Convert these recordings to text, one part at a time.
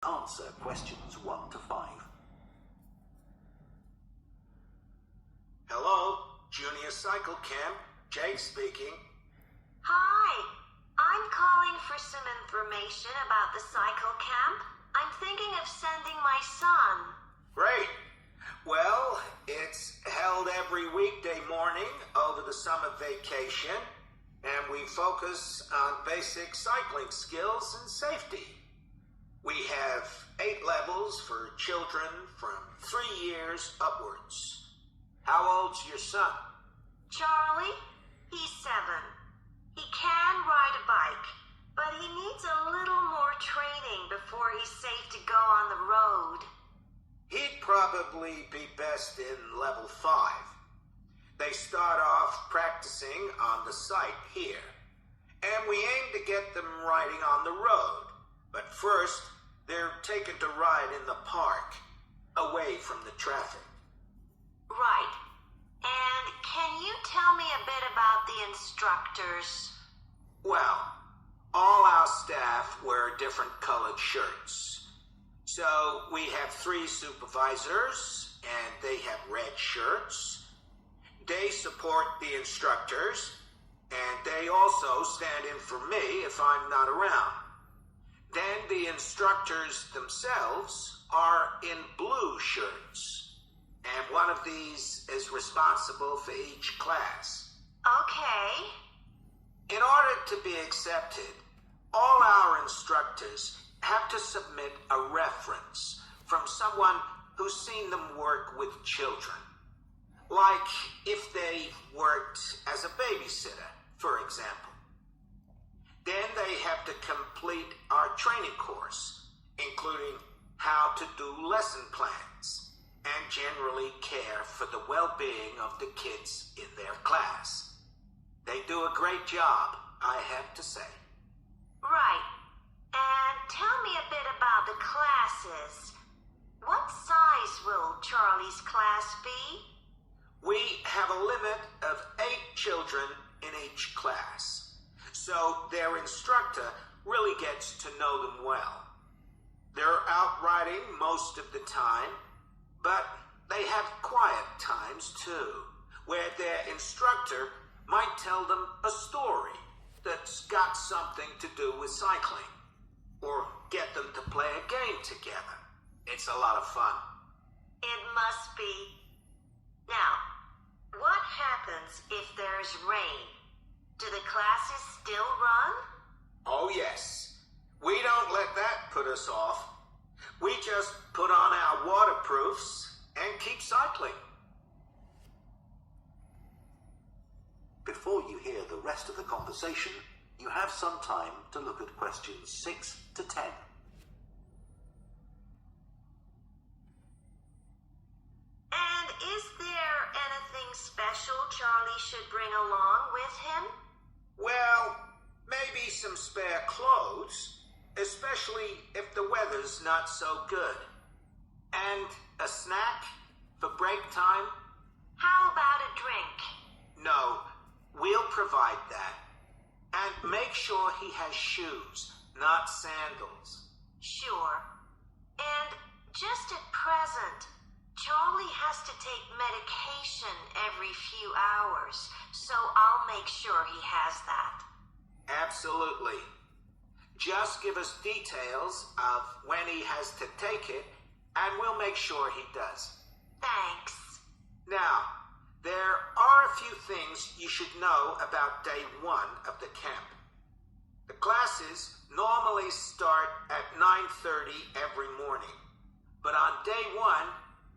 answer questions 1 to 5. Hello, Junior Cycle Camp. Jake speaking. Hi, I'm calling for some information about the cycle camp. I'm thinking of sending my son. Great. Well, it's held every weekday morning over the summer vacation, and we focus on basic cycling skills and safety. We have 8 levels for children from 3 years upwards. How old's your son? Charlie, he's 7. He can ride a bike, but he needs a little more training before he's safe to go on the road. He'd probably be best in level 5. They start off practicing on the site here, and we aim to get them riding on the road. But first, they're taken to ride in the park, away from the traffic. Right. And can you tell me a bit about the instructors? Well, all our staff wear different colored shirts. So we have 3 supervisors, and they have red shirts. They support the instructors, and they also stand in for me if I'm not around. Then the instructors themselves are in blue shirts, and one of these is responsible for each class. Okay. In order to be accepted, all our instructors have to submit a reference from someone who's seen them work with children. Like if they worked as a babysitter, for example. Then they have to complete our training course, including how to do lesson plans and generally care for the well-being of the kids in their class. They do a great job, I have to say. Right. And tell me a bit about the classes. What size will Charlie's class be? We have a limit of 8 children in each class, so their instructor really gets to know them well. They're out riding most of the time, but they have quiet times too, where their instructor might tell them a story that's got something to do with cycling, or get them to play a game together. It's a lot of fun. It must be. Now, what happens if there's rain? Do the classes still run? Oh yes, we don't let that put us off. We just put on our waterproofs and keep cycling. Before you hear the rest of the conversation, you have some time to look at questions 6 to 10. And is there anything special Charlie should bring along with him? Well, maybe some spare clothes, especially if the weather's not so good. And a snack for break time? How about a drink? No, we'll provide that. And make sure he has shoes, not sandals. Sure. And just at present, Charlie has to take medication every few hours, so I'll make sure he has that. Absolutely. Just give us details of when he has to take it, and we'll make sure he does. Thanks. Now, there are a few things you should know about day 1 of the camp. The classes normally start at 9:30 every morning, but on day 1,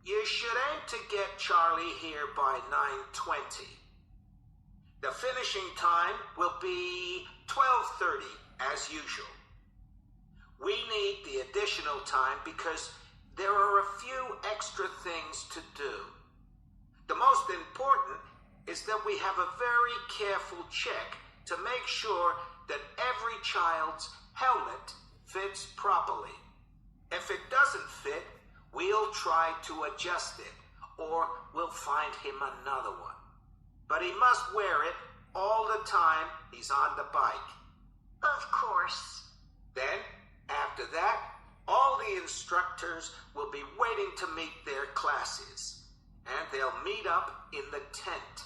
you should aim to get Charlie here by 9:20. The finishing time will be 12:30 as usual. We need the additional time because there are a few extra things to do. The most important is that we have a very careful check to make sure that every child's helmet fits properly. If it doesn't fit, we'll try to adjust it, or we'll find him another one. But he must wear it all the time he's on the bike. Of course. Then, after that, All the instructors will be waiting to meet their classes, and they'll meet up in the tent.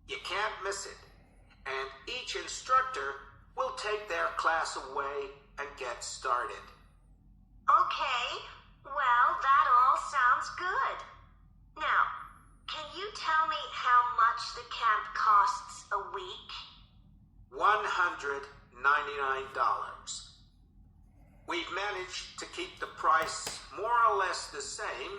You can't miss it. And each instructor will take their class away and get started. Okay, well, that all sounds good. Now, can you tell me how much the camp costs a week? $199. We've managed to keep the price more or less the same